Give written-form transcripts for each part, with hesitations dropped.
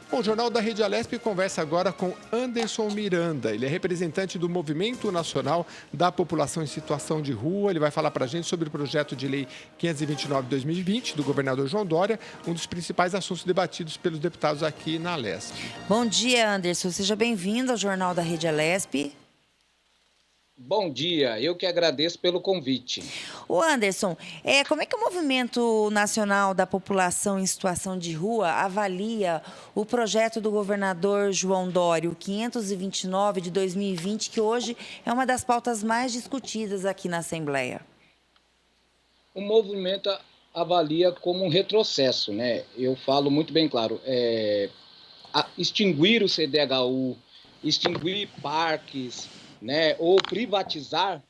Bom, o Jornal da Rede Alesp conversa agora com Anderson Miranda. Ele é representante do Movimento Nacional da População em Situação de Rua. Ele vai falar para a gente sobre o projeto de lei 529 de 2020 do governador João Dória, um dos principais assuntos debatidos pelos deputados aqui na Alesp. Bom dia, Anderson. Seja bem-vindo ao Jornal da Rede Alesp. Bom dia, eu que agradeço pelo convite. O Anderson, como é que o Movimento Nacional da População em Situação de Rua avalia o projeto do governador João Dória, o 529 de 2020, que hoje é uma das pautas mais discutidas aqui na Assembleia? O movimento avalia como um retrocesso, né? Eu falo muito bem claro, extinguir o CDHU, extinguir parques, né, ou privatizar,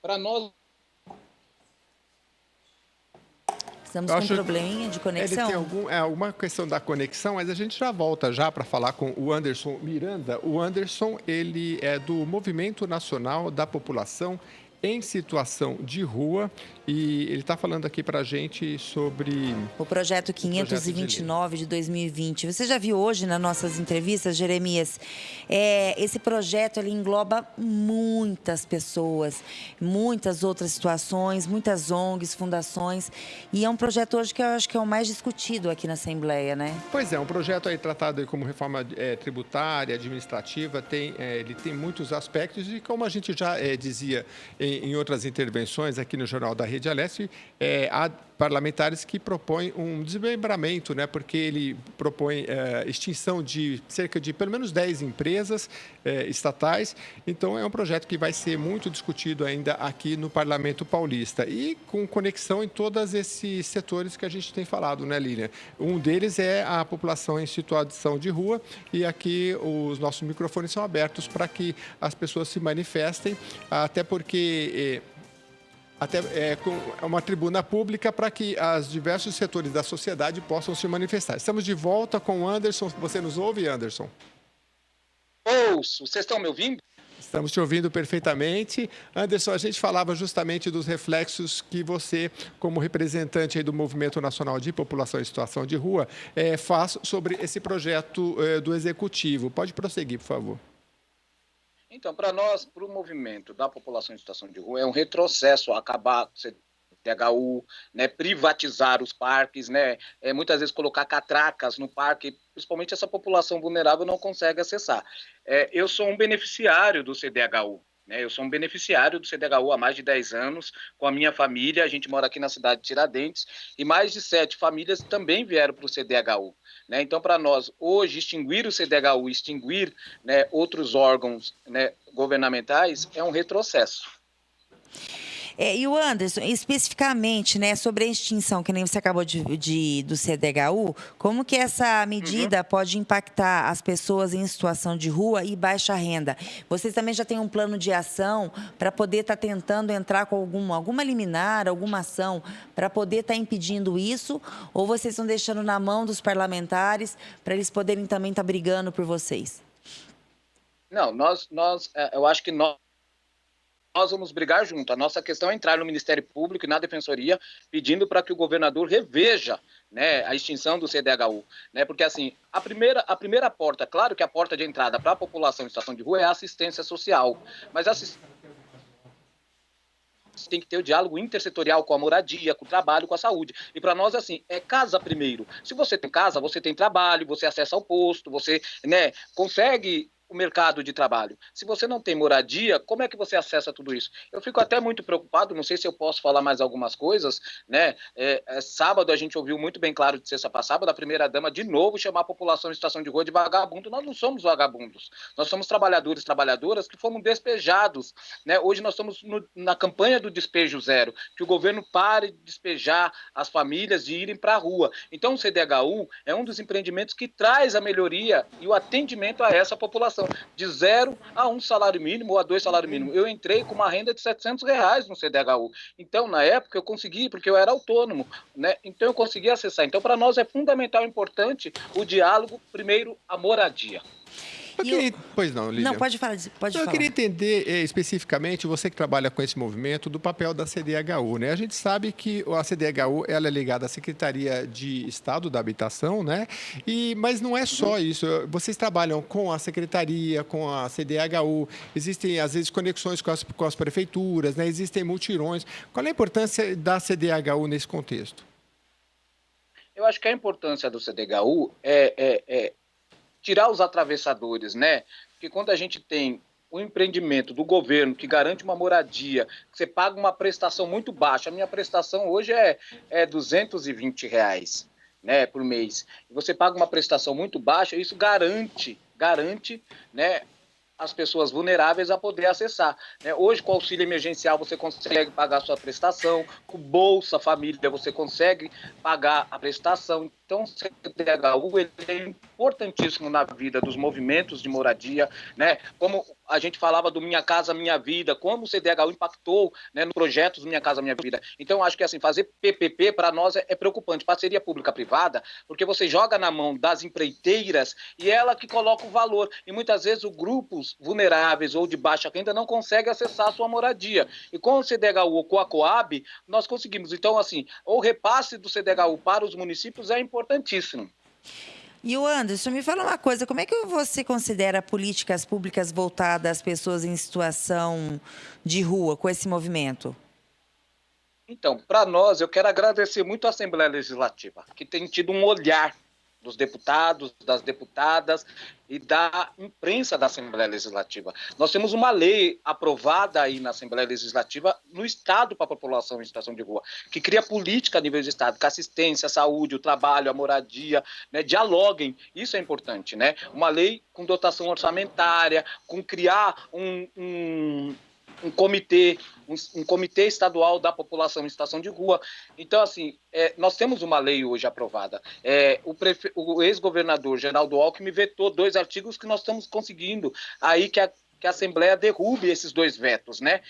para nós... Estamos com um probleminha de conexão. Ele tem alguma questão da conexão, mas a gente já volta já para falar com o Anderson Miranda. O Anderson, ele é do Movimento Nacional da População em Situação de Rua e ele está falando aqui para a gente sobre o projeto 529 de 2020. Você já viu hoje nas nossas entrevistas, Jeremias, esse projeto ele engloba muitas pessoas, muitas outras situações, muitas ONGs, fundações, e é um projeto hoje que eu acho que é o mais discutido aqui na Assembleia, né? Pois é, um projeto aí tratado como reforma tributária, administrativa, ele tem muitos aspectos e como a gente já dizia em outras intervenções aqui no Jornal da Rede Alesp, há parlamentares que propõem um desmembramento, né? Porque ele propõe extinção de cerca de pelo menos 10 empresas estatais. Então, é um projeto que vai ser muito discutido ainda aqui no Parlamento Paulista e com conexão em todos esses setores que a gente tem falado, né, Lilian? Um deles é a população em situação de rua e aqui os nossos microfones são abertos para que as pessoas se manifestem, até porque... é uma tribuna pública para que os diversos setores da sociedade possam se manifestar. Estamos de volta com o Anderson. Você nos ouve, Anderson? Ouço. Vocês estão me ouvindo? Estamos te ouvindo perfeitamente. Anderson, a gente falava justamente dos reflexos que você, como representante aí do Movimento Nacional de População em Situação de Rua, faz sobre esse projeto do Executivo. Pode prosseguir, por favor. Então, para nós, para o movimento da população em situação de rua, é um retrocesso acabar com o CDHU, né, privatizar os parques, né, muitas vezes colocar catracas no parque, principalmente essa população vulnerável não consegue acessar. Eu sou um beneficiário do CDHU. Eu sou um beneficiário do CDHU há mais de 10 anos, com a minha família. A gente mora aqui na cidade de Tiradentes e mais de 7 famílias também vieram para o CDHU. Então, para nós, hoje, extinguir o CDHU, extinguir, né, outros órgãos, né, governamentais, é um retrocesso. E o Anderson, especificamente, né, sobre a extinção, que nem você acabou do CDHU, como que essa medida pode impactar as pessoas em situação de rua e baixa renda? Vocês também já têm um plano de ação para poder estar tentando entrar com alguma liminar, alguma ação, para poder estar impedindo isso? Ou vocês estão deixando na mão dos parlamentares para eles poderem também estar brigando por vocês? Não, eu acho que nós vamos brigar junto. A nossa questão é entrar no Ministério Público e na Defensoria pedindo para que o governador reveja, né, a extinção do CDHU. Né, porque, assim, a primeira porta, claro que a porta de entrada para a população em situação de rua é a assistência social, mas tem que ter o diálogo intersetorial com a moradia, com o trabalho, com a saúde. E para nós, assim, é casa primeiro. Se você tem casa, você tem trabalho, você acessa ao posto, você, né, consegue o mercado de trabalho. Se você não tem moradia, como é que você acessa tudo isso? Eu fico até muito preocupado, não sei se eu posso falar mais algumas coisas, né? Sábado a gente ouviu muito bem claro de sexta para sábado, a primeira-dama de novo chamar a população em situação de rua de vagabundo. Nós não somos vagabundos, nós somos trabalhadores e trabalhadoras que fomos despejados, né? Hoje nós estamos na campanha do despejo zero, que o governo pare de despejar as famílias de irem para a rua. Então o CDHU é um dos empreendimentos que traz a melhoria e o atendimento a essa população, de 0 a 1 salário mínimo ou a 2 salários mínimos. Eu entrei com uma renda de R$700 no CDHU. Então, na época, eu consegui, porque eu era autônomo, né? Então, eu consegui acessar. Então, para nós é fundamental e importante o diálogo, primeiro, a moradia. Pois não, Lívia. Não, pode falar. Pode Eu falar. queria entender especificamente, você que trabalha com esse movimento, do papel da CDHU, né? A gente sabe que a CDHU ela é ligada à Secretaria de Estado da Habitação, né? Mas não é só isso. Vocês trabalham com a Secretaria, com a CDHU, existem, às vezes, conexões com as prefeituras, né? Existem mutirões. Qual é a importância da CDHU nesse contexto? Eu acho que a importância do CDHU é tirar os atravessadores, né? Porque quando a gente tem um empreendimento do governo que garante uma moradia, que você paga uma prestação muito baixa, a minha prestação hoje é R$ 220, né, por mês. E você paga uma prestação muito baixa, isso garante, né, as pessoas vulneráveis a poder acessar, né? Hoje, com o auxílio emergencial, você consegue pagar a sua prestação, com o Bolsa Família, você consegue pagar a prestação. Então, o CDHU ele é importantíssimo na vida dos movimentos de moradia, né? Como a gente falava do Minha Casa Minha Vida, como o CDHU impactou, né, no projeto Minha Casa Minha Vida. Então, acho que assim, fazer PPP para nós é preocupante, parceria pública-privada, porque você joga na mão das empreiteiras e ela que coloca o valor. E muitas vezes os grupos vulneráveis ou de baixa renda não conseguem acessar a sua moradia. E com o CDHU ou com a Coab, nós conseguimos. Então, assim, o repasse do CDHU para os municípios é importantíssimo. E o Anderson, me fala uma coisa, como é que você considera políticas públicas voltadas às pessoas em situação de rua com esse movimento? Então, para nós, eu quero agradecer muito à Assembleia Legislativa, que tem tido um olhar dos deputados, das deputadas e da imprensa da Assembleia Legislativa. Nós temos uma lei aprovada aí na Assembleia Legislativa no Estado para a população em situação de rua, que cria política a nível de Estado, que a assistência, a saúde, o trabalho, a moradia, né, dialoguem. Isso é importante, né? Uma lei com dotação orçamentária, com criar um comitê estadual da população em situação de rua. Então, assim, nós temos uma lei hoje aprovada. O ex-governador Geraldo Alckmin vetou 2 artigos que nós estamos conseguindo aí que a Assembleia derrube esses 2 vetos, né?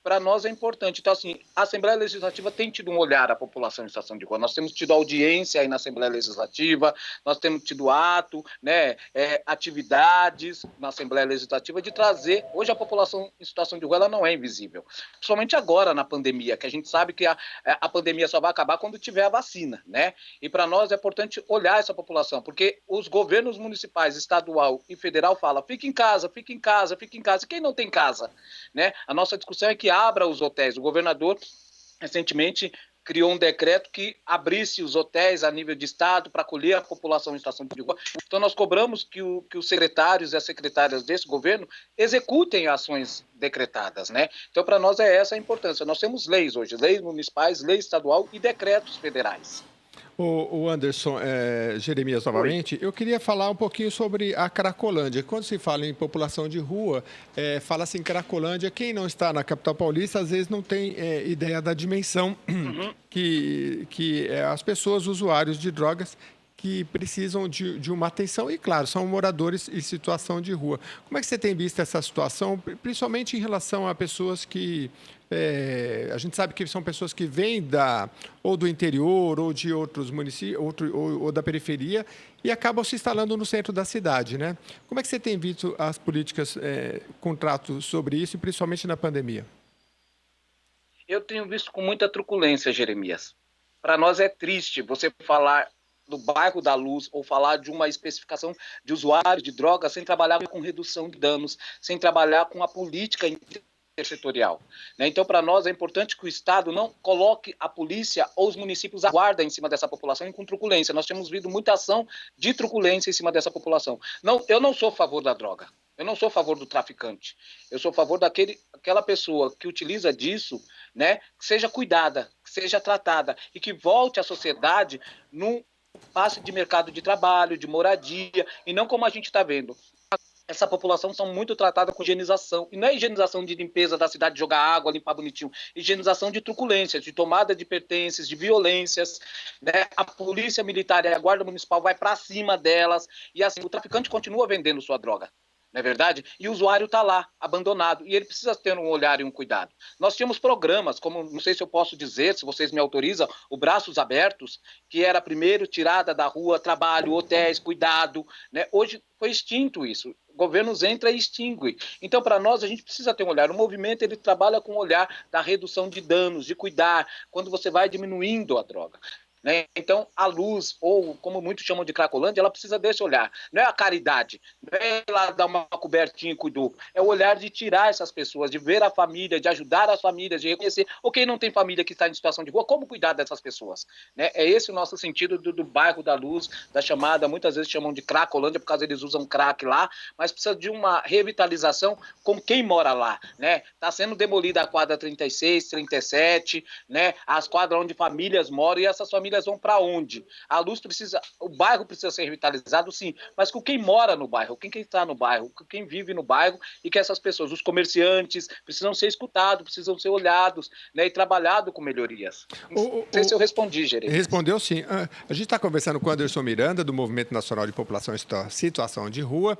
Para nós é importante. Então, assim, a Assembleia Legislativa tem tido um olhar à população em situação de rua. Nós temos tido audiência aí na Assembleia Legislativa, nós temos tido ato, né, atividades na Assembleia Legislativa de trazer... Hoje a população em situação de rua ela não é invisível. Principalmente agora na pandemia, que a gente sabe que a pandemia só vai acabar quando tiver a vacina, né? E para nós é importante olhar essa população, porque os governos municipais, estadual e federal falam: fique em casa, fique em casa, fique em casa. E quem não tem casa, né? A nossa discussão é que abra os hotéis. O governador recentemente criou um decreto que abrisse os hotéis a nível de estado para acolher a população em situação de rua. Então nós cobramos que os secretários e as secretárias desse governo executem ações decretadas, né? Então para nós é essa a importância. Nós temos leis hoje, leis municipais, lei estadual e decretos federais. O Anderson, Jeremias, novamente, eu queria falar um pouquinho sobre a Cracolândia. Quando se fala em população de rua, fala-se em Cracolândia. Quem não está na capital paulista, às vezes não tem ideia da dimensão que as pessoas, usuários de drogas, que precisam de uma atenção e, claro, são moradores em situação de rua. Como é que você tem visto essa situação, principalmente em relação a pessoas que... a gente sabe que são pessoas que vêm ou do interior ou de outros municípios ou da periferia e acabam se instalando no centro da cidade, né? Como é que você tem visto as políticas, contratos sobre isso, principalmente na pandemia? Eu tenho visto com muita truculência, Jeremias. Para nós é triste você falar do bairro da Luz ou falar de uma especificação de usuário de drogas sem trabalhar com redução de danos, sem trabalhar com a política intersetorial, né? Então, para nós é importante que o Estado não coloque a polícia ou os municípios à guarda em cima dessa população com truculência. Nós temos visto muita ação de truculência em cima dessa população. Não, eu não sou a favor da droga. Eu não sou a favor do traficante. Eu sou a favor daquela pessoa que utiliza disso, né, que seja cuidada, que seja tratada e que volte à sociedade num passe de mercado de trabalho, de moradia, e não como a gente está vendo. Essa população são muito tratadas com higienização. E não é higienização de limpeza da cidade, jogar água, limpar bonitinho. Higienização de truculências, de tomada de pertences, de violências, né? A polícia militar e a guarda municipal vai para cima delas. E assim, o traficante continua vendendo sua droga. não é verdade? E o usuário está lá, abandonado, e ele precisa ter um olhar e um cuidado. Nós tínhamos programas, como, não sei se eu posso dizer, se vocês me autorizam, o Braços Abertos, que era primeiro tirada da rua, trabalho, hotéis, cuidado, né? Hoje foi extinto isso. Governos entra e extingue. Então, para nós, a gente precisa ter um olhar. O movimento, ele trabalha com o olhar da redução de danos, de cuidar, quando você vai diminuindo a droga. Né? Então, a luz, ou como muitos chamam de Cracolândia, ela precisa desse olhar. Não é a caridade, não é ela dar uma cobertinha e cuidou. É o olhar de tirar essas pessoas, de ver a família, de ajudar as famílias, de reconhecer, ou quem não tem família que está em situação de rua, como cuidar dessas pessoas. Né? É esse o nosso sentido do bairro da luz, da chamada, muitas vezes chamam de Cracolândia, por causa eles usam crack lá, mas precisa de uma revitalização com quem mora lá. Né? Está sendo demolida a quadra 36, 37, né? As quadras onde famílias moram, e essas famílias vão para onde? A luz precisa, o bairro precisa ser revitalizado, sim, mas com quem mora no bairro, quem está no bairro, quem vive no bairro, e que essas pessoas, os comerciantes, precisam ser escutados, precisam ser olhados, né, e trabalhado com melhorias. Não sei se eu respondi, Jeremias. Respondeu sim. A gente está conversando com o Anderson Miranda, do Movimento Nacional de População em Situação de Rua,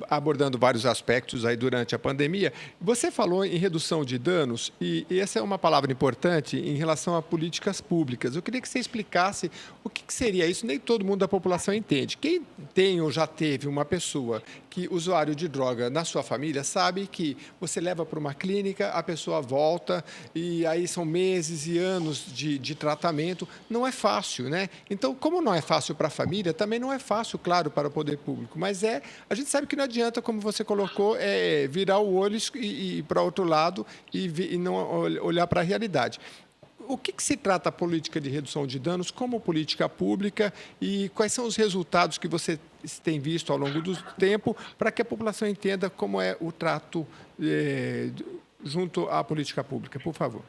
abordando vários aspectos aí durante a pandemia. Você falou em redução de danos, e essa é uma palavra importante em relação a políticas públicas. Eu queria que você explicasse o que seria isso. Nem todo mundo da população entende. Quem tem ou já teve uma pessoa que usuário de droga na sua família sabe que você leva para uma clínica, a pessoa volta e aí são meses e anos de tratamento. Não é fácil, né? Então, como não é fácil para a família, também não é fácil, claro, para o poder público. Mas a gente sabe que não adianta, como você colocou, virar o olho e ir para outro lado e não olhar para a realidade. O que se trata a política de redução de danos como política pública e quais são os resultados que você tem visto ao longo do tempo para que a população entenda como é o trato junto à política pública? Por favor.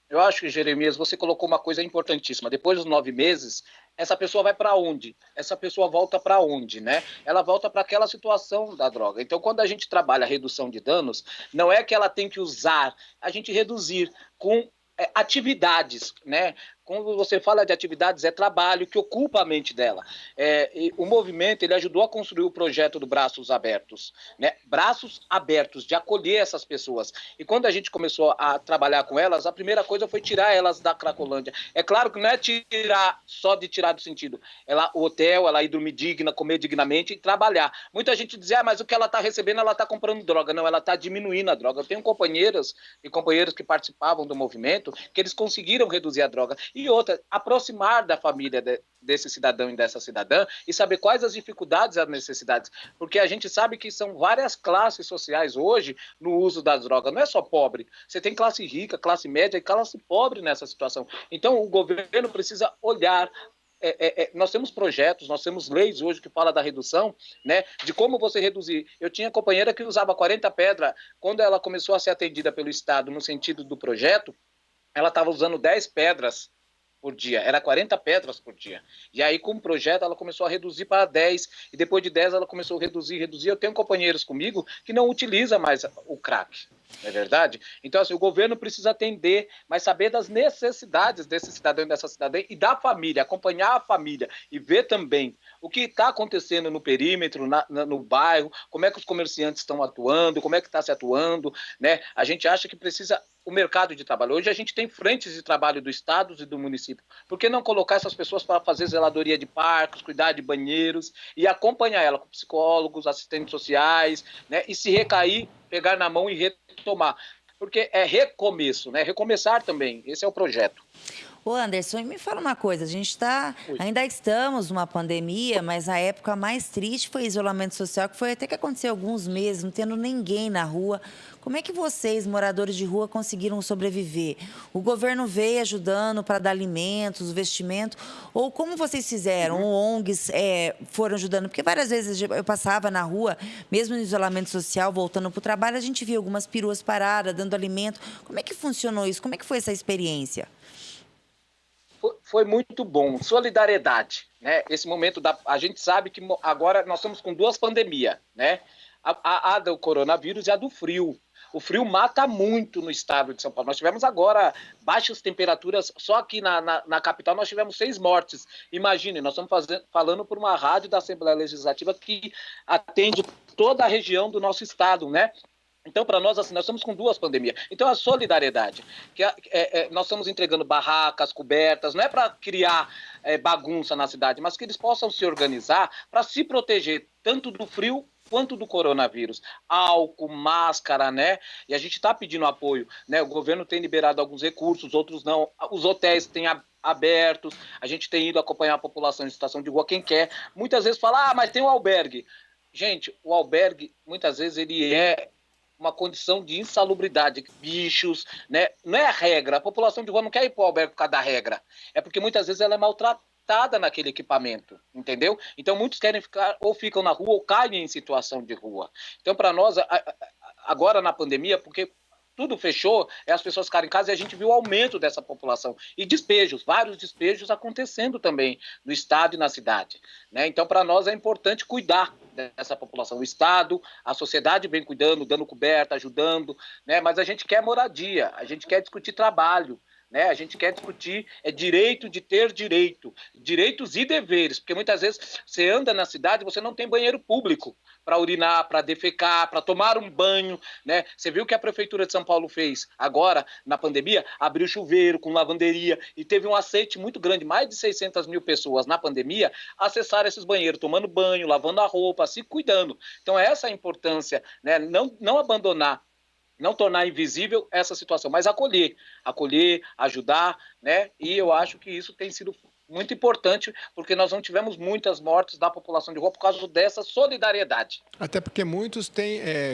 Eu acho que, Jeremias, você colocou uma coisa importantíssima. Depois dos 9 meses, essa pessoa vai para onde? Essa pessoa volta para onde, né? Ela volta para aquela situação da droga. Então, quando a gente trabalha a redução de danos, não é que ela tem que usar, a gente reduzir com atividades, né? Quando você fala de atividades, é trabalho que ocupa a mente dela. O movimento, ele ajudou a construir o projeto do Braços Abertos, né? Braços abertos, de acolher essas pessoas. E quando a gente começou a trabalhar com elas, a primeira coisa foi tirar elas da Cracolândia. É claro que não é tirar só de tirar do sentido. O hotel, ela ir dormir digna, comer dignamente e trabalhar. Muita gente dizia, mas o que ela está recebendo, ela está comprando droga. Não, ela está diminuindo a droga. Eu tenho companheiras e companheiros que participavam do movimento que eles conseguiram reduzir a droga. E outra, aproximar da família desse cidadão e dessa cidadã e saber quais as dificuldades e as necessidades. Porque a gente sabe que são várias classes sociais hoje no uso das drogas. Não é só pobre. Você tem classe rica, classe média e classe pobre nessa situação. Então, o governo precisa olhar. Nós temos projetos, nós temos leis hoje que falam da redução, né, de como você reduzir. Eu tinha companheira que usava 40 pedras. Quando ela começou a ser atendida pelo Estado no sentido do projeto, ela estava usando 10 pedras por dia, era 40 pedras por dia. E aí, com o projeto, ela começou a reduzir para 10, e depois de 10 ela começou a reduzir. Eu tenho companheiros comigo que não utilizam mais o crack, não é verdade? Então, assim, o governo precisa atender, mas saber das necessidades desse cidadão e dessa cidadã e da família, acompanhar a família e ver também o que está acontecendo no perímetro, no bairro, como é que os comerciantes estão atuando, como é que está se atuando, né? A gente acha que precisa o mercado de trabalho. Hoje a gente tem frentes de trabalho do Estado e do município. Por que não colocar essas pessoas para fazer zeladoria de parques, cuidar de banheiros e acompanhar ela com psicólogos, assistentes sociais, né? E se recair, pegar na mão e retomar. Porque é recomeço, né? Recomeçar também. Esse é o projeto. Ô Anderson, me fala uma coisa, ainda estamos numa pandemia, mas a época mais triste foi o isolamento social, que foi até que aconteceu alguns meses, não tendo ninguém na rua. Como é que vocês, moradores de rua, conseguiram sobreviver? O governo veio ajudando para dar alimentos, vestimento, ou como vocês fizeram? ONGs foram ajudando? Porque várias vezes eu passava na rua, mesmo no isolamento social, voltando para o trabalho, a gente via algumas peruas paradas, dando alimento. Como é que funcionou isso? Como é que foi essa experiência? Foi muito bom. Solidariedade, né? Esse momento a gente sabe que agora nós estamos com 2 pandemias, né? A do coronavírus e a do frio. O frio mata muito no estado de São Paulo. Nós tivemos agora baixas temperaturas, só aqui na capital nós tivemos 6 mortes. Imagine, nós estamos falando por uma rádio da Assembleia Legislativa que atende toda a região do nosso estado, né? Então, para nós, assim, nós estamos com 2 pandemias. Então, a solidariedade, que nós estamos entregando barracas, cobertas, não é para criar bagunça na cidade, mas que eles possam se organizar para se proteger tanto do frio quanto do coronavírus. Álcool, máscara, né? E a gente está pedindo apoio, né? O governo tem liberado alguns recursos, outros não. Os hotéis têm abertos, a gente tem ido acompanhar a população em situação de rua, quem quer. Muitas vezes fala, mas tem o albergue. Gente, o albergue, muitas vezes, ele é uma condição de insalubridade, bichos, né? Não é a regra, a população de rua não quer ir para o albergue por causa da regra, é porque muitas vezes ela é maltratada naquele equipamento, entendeu? Então muitos querem ficar, ou ficam na rua, ou caem em situação de rua. Então para nós, agora na pandemia, porque tudo fechou, as pessoas ficaram em casa e a gente viu o aumento dessa população. E despejos, vários despejos acontecendo também no estado e na cidade, né? Então, para nós é importante cuidar dessa população. O Estado, a sociedade vem cuidando, dando coberta, ajudando, né? Mas a gente quer moradia, a gente quer discutir trabalho, né? A gente quer discutir direito de ter direito, direitos e deveres, porque muitas vezes você anda na cidade e você não tem banheiro público para urinar, para defecar, para tomar um banho, né? Você viu o que a Prefeitura de São Paulo fez agora, na pandemia? Abriu chuveiro com lavanderia e teve um aceite muito grande, mais de 600 mil pessoas na pandemia acessaram esses banheiros, tomando banho, lavando a roupa, se cuidando. Então essa é a importância, né? Não abandonar, não tornar invisível essa situação, mas acolher, ajudar, né? E eu acho que isso tem sido muito importante, porque nós não tivemos muitas mortes da população de rua por causa dessa solidariedade. Até porque muitos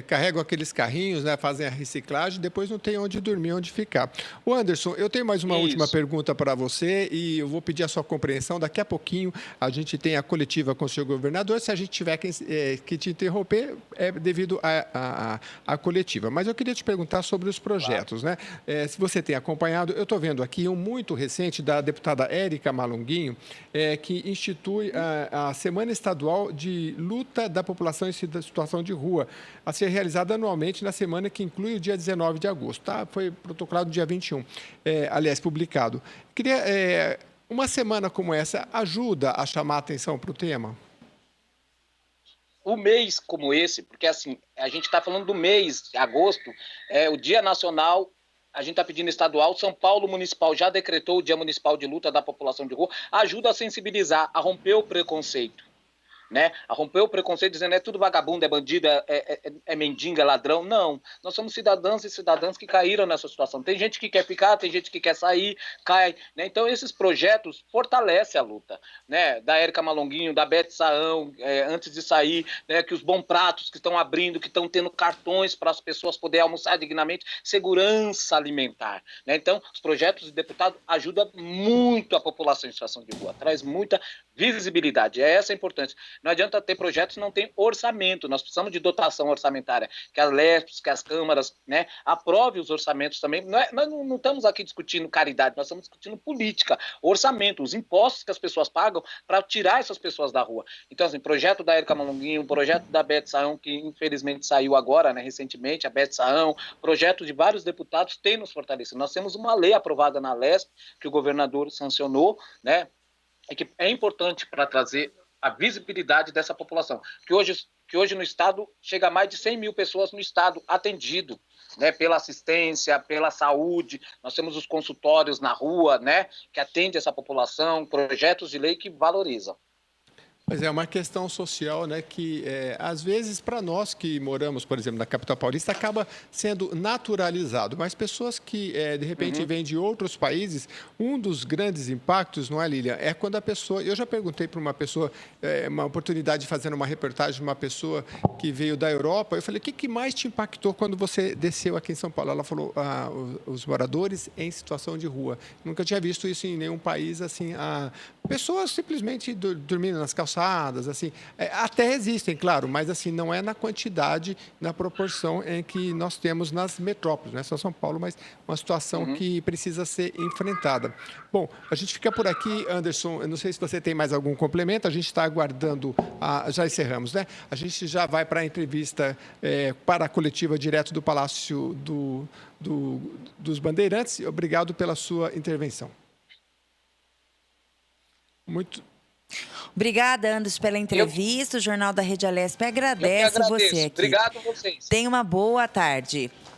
carregam aqueles carrinhos, né, fazem a reciclagem, depois não tem onde dormir, onde ficar. O Anderson, eu tenho mais uma última pergunta para você e eu vou pedir a sua compreensão. Daqui a pouquinho a gente tem a coletiva com o senhor governador. Se a gente tiver que te interromper, é devido à coletiva. Mas eu queria te perguntar sobre os projetos, né? Se você tem acompanhado, eu estou vendo aqui um muito recente da deputada Érica Malunguinho, que institui a Semana Estadual de Luta da População em Situação de Rua, a ser realizada anualmente na semana que inclui o dia 19 de agosto. Tá? Foi protocolado no dia 21, aliás, publicado. Queria, uma semana como essa ajuda a chamar a atenção para o tema? O mês como esse, porque assim, a gente está falando do mês de agosto, o Dia Nacional. A gente está pedindo estadual, São Paulo Municipal já decretou o Dia Municipal de Luta da População de Rua, ajuda a sensibilizar, a romper o preconceito, né? A romper o preconceito dizendo é tudo vagabundo, é bandido, é mendiga, é ladrão. Não, nós somos cidadãos e cidadãs que caíram nessa situação. Tem gente que quer ficar, tem gente que quer sair, cai, né? Então esses projetos fortalecem a luta, né? Da Érica Malunguinho, da Beth Saão, antes de sair, né? Que os Bom Pratos que estão abrindo, que estão tendo cartões para as pessoas poderem almoçar dignamente, segurança alimentar, né? Então os projetos de deputado ajudam muito a população em situação de rua, traz muita visibilidade, essa a importância. Não adianta ter projetos se não tem orçamento, nós precisamos de dotação orçamentária, que as LEPs, que as câmaras, né, aprovem os orçamentos também. Nós não estamos aqui discutindo caridade, nós estamos discutindo política, orçamento, os impostos que as pessoas pagam para tirar essas pessoas da rua. Então, assim, projeto da Érica Malunguinho, projeto da Beth Saão, que infelizmente saiu agora, né, recentemente, a Beth Saão, projeto de vários deputados tem nos fortalecido. Nós temos uma lei aprovada na LESP, que o governador sancionou, né, e que é importante para trazer a visibilidade dessa população, que hoje no estado chega a mais de 100 mil pessoas no estado atendido, né, pela assistência, pela saúde. Nós temos os consultórios na rua, né, que atende essa população, projetos de lei que valorizam. Mas é uma questão social, né, que às vezes para nós que moramos, por exemplo, na capital paulista, acaba sendo naturalizado. Mas pessoas que de repente vêm de outros países, um dos grandes impactos, não é, Lilian? É quando a pessoa... Eu já perguntei para uma pessoa, uma oportunidade de fazer uma reportagem de uma pessoa que veio da Europa. Eu falei, o que mais te impactou quando você desceu aqui em São Paulo? Ela falou, os moradores em situação de rua. Nunca tinha visto isso em nenhum país assim Pessoas simplesmente dormindo nas calçadas, assim, até existem, claro, mas assim não é na quantidade, na proporção em que nós temos nas metrópoles, não é só São Paulo, mas uma situação que precisa ser enfrentada. Bom, a gente fica por aqui, Anderson. Eu não sei se você tem mais algum complemento. A gente está aguardando, já encerramos, né? A gente já vai para a entrevista para a coletiva direto do Palácio dos Bandeirantes. Obrigado pela sua intervenção. Muito. Obrigada, Anderson, pela entrevista. O Jornal da Rede Alesp agradece Eu que agradeço. você aqui. Obrigado a vocês. Tenha uma boa tarde.